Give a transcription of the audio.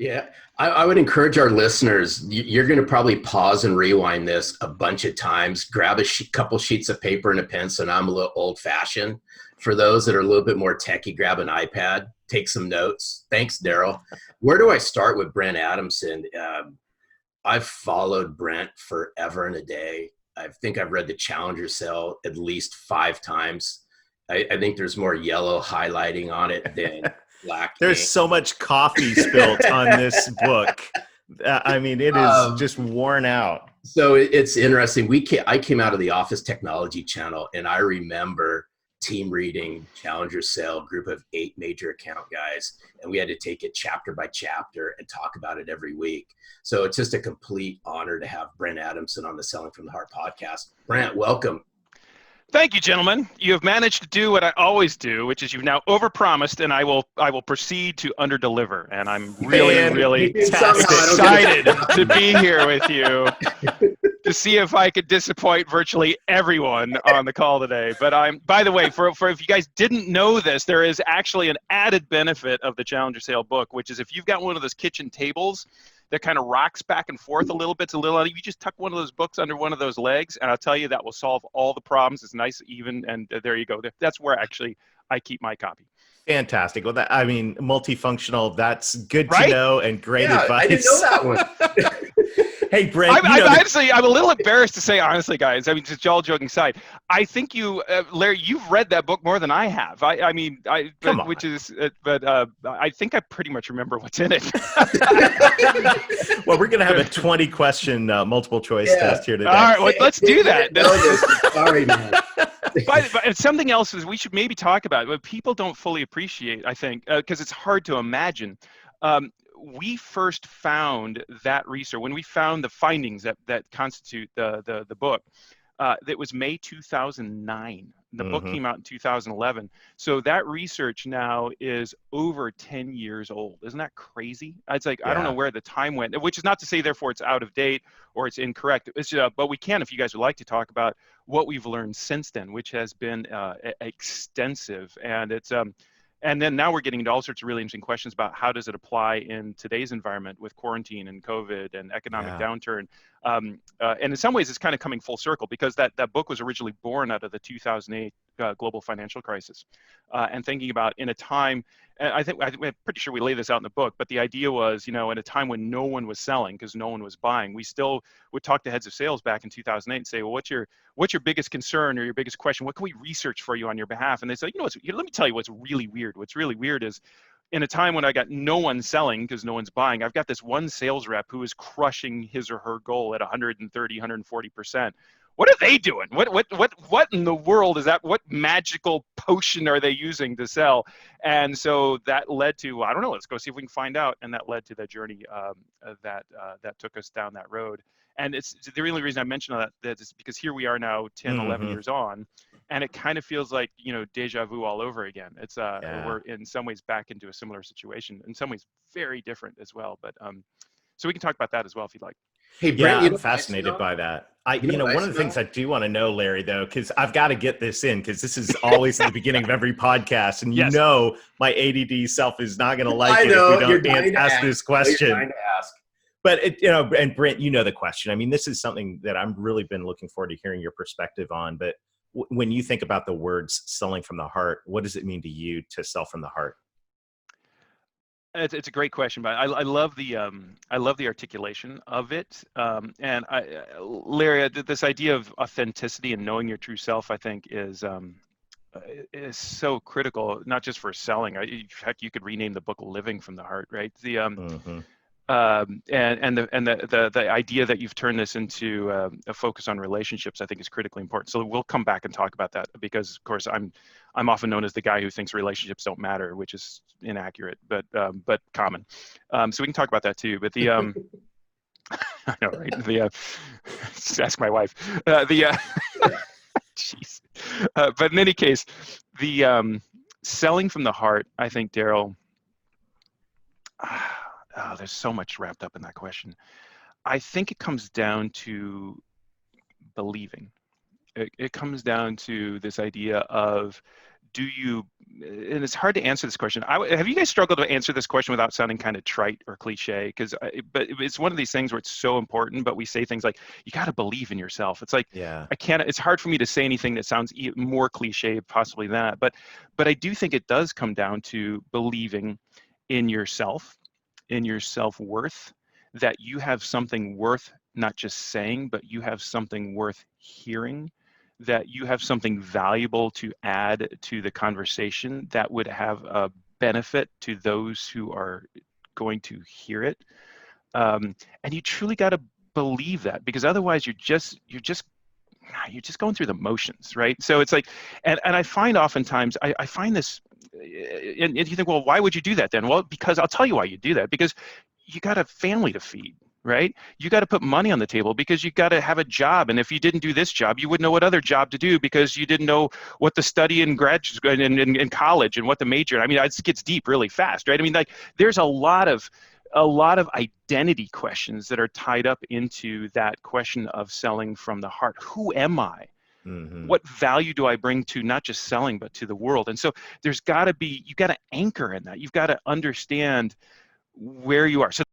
Yeah, I would encourage our listeners. You're going to probably pause and rewind this a bunch of times. Grab a couple sheets of paper and a pencil. And I'm a little old fashioned. For those that are a little bit more techie, grab an iPad, take some notes. Thanks, Daryl. Where do I start with Brent Adamson? I've followed Brent forever and a day. I think I've read the Challenger Sale at least 5 times. I think there's more yellow highlighting on it than black There's ink. so much coffee spilt on this book. I mean, it is just worn out. So it's interesting. I came out of the Office Technology Channel, and I remember team reading Challenger Sale, group of 8 major account guys, and we had to take it chapter by chapter and talk about it every week. So it's just a complete honor to have Brent Adamson on the Selling from the Heart podcast. Brent, welcome. Thank you, gentlemen. You have managed to do what I always do, which is you've now overpromised, and I will proceed to underdeliver. And I'm really excited to be here with you to see if I could disappoint virtually everyone on the call today. But by the way, for if you guys didn't know this, there is actually an added benefit of the Challenger Sale book, which is if you've got one of those kitchen tables that kind of rocks back and forth a little bit, it's a little, you just tuck one of those books under one of those legs, and I'll tell you that will solve all the problems. It's nice, even, and there you go. That's where actually I keep my copy. Fantastic. Well, I mean, multifunctional, that's good right? to know and great advice. I didn't know that one. Hey, Brent. I'm a little embarrassed to say, honestly, guys. I mean, just all joking aside, I think you, Larry, you've read that book more than I have. I think I pretty much remember what's in it. Well, we're going to have a 20-question multiple choice test here today. All right, well, let's do that. Sorry, man. But something else is we should maybe talk about, but people don't fully appreciate, I think, because it's hard to imagine. We first found that research when we found the findings that constitute the book. That was May 2009. The book came out in 2011. So that research now is over 10 years old. Isn't that crazy? It's like, I don't know where the time went, which is not to say therefore it's out of date or it's incorrect. It's, but we can, if you guys would like to talk about what we've learned since then, which has been extensive. And it's and then now we're getting into all sorts of really interesting questions about how does it apply in today's environment with quarantine and COVID and economic downturn. And in some ways, it's kind of coming full circle because that book was originally born out of the 2008 global financial crisis. And thinking about in a time, I'm pretty sure we lay this out in the book, but the idea was, in a time when no one was selling because no one was buying, we still would talk to heads of sales back in 2008 and say, well, what's your biggest concern or your biggest question? What can we research for you on your behalf? And they say, let me tell you what's really weird. What's really weird is in a time when I got no one selling because no one's buying, I've got this one sales rep who is crushing his or her goal at 130, 140%. What are they doing? What in the world is that? What magical potion are they using to sell? And so that led to, I don't know, let's go see if we can find out. And that led to the journey that took us down that road. And it's the only reason I mention that is because here we are now 10, 11 years on, and it kind of feels like, deja vu all over again. It's we're in some ways back into a similar situation, in some ways very different as well. But so we can talk about that as well if you'd like. Hey, Brent, I'm fascinated by that. One of the things I do want to know, Larry, though, because I've got to get this in, because this is always at the beginning of every podcast, and my ADD self is not going to like it if we don't ask this question. But and Brent, the question. I mean, this is something that I've really been looking forward to hearing your perspective on. But when you think about the words "selling from the heart," what does it mean to you to sell from the heart? It's a great question, but I love the articulation of it. And Larry, this idea of authenticity and knowing your true self, I think, is so critical, not just for selling. In fact, you could rename the book "Living from the Heart," right? And the idea that you've turned this into a focus on relationships, I think, is critically important. So we'll come back and talk about that because, of course, I'm often known as the guy who thinks relationships don't matter, which is inaccurate, but common. So we can talk about that too. But I know, right? Just ask my wife. Jeez. But in any case, the selling from the heart, I think, Daryl. There's so much wrapped up in that question. I think it comes down to believing. It comes down to this idea of, do you, and it's hard to answer this question. Have you guys struggled to answer this question without sounding kind of trite or cliche? But it's one of these things where it's so important, but we say things like, you got to believe in yourself. It's like, yeah, it's hard for me to say anything that sounds more cliche possibly than that. But I do think it does come down to believing in yourself, in your self-worth, that you have something worth not just saying, but you have something worth hearing, that you have something valuable to add to the conversation that would have a benefit to those who are going to hear it. And you truly got to believe that, because otherwise you're just going through the motions, right? So it's like, and I find oftentimes, I find this, and you think, well, why would you do that then? Well, because I'll tell you why you do that, because you got a family to feed, right? You got to put money on the table, because you got to have a job. And if you didn't do this job, you wouldn't know what other job to do, because you didn't know what to study in in college and what to major. I mean, it gets deep really fast, right? I mean, like, there's a lot of identity questions that are tied up into that question of selling from the heart. Who am I? Mm-hmm. What value do I bring to not just selling, but to the world? And so you got to anchor in that. You've got to understand where you are. So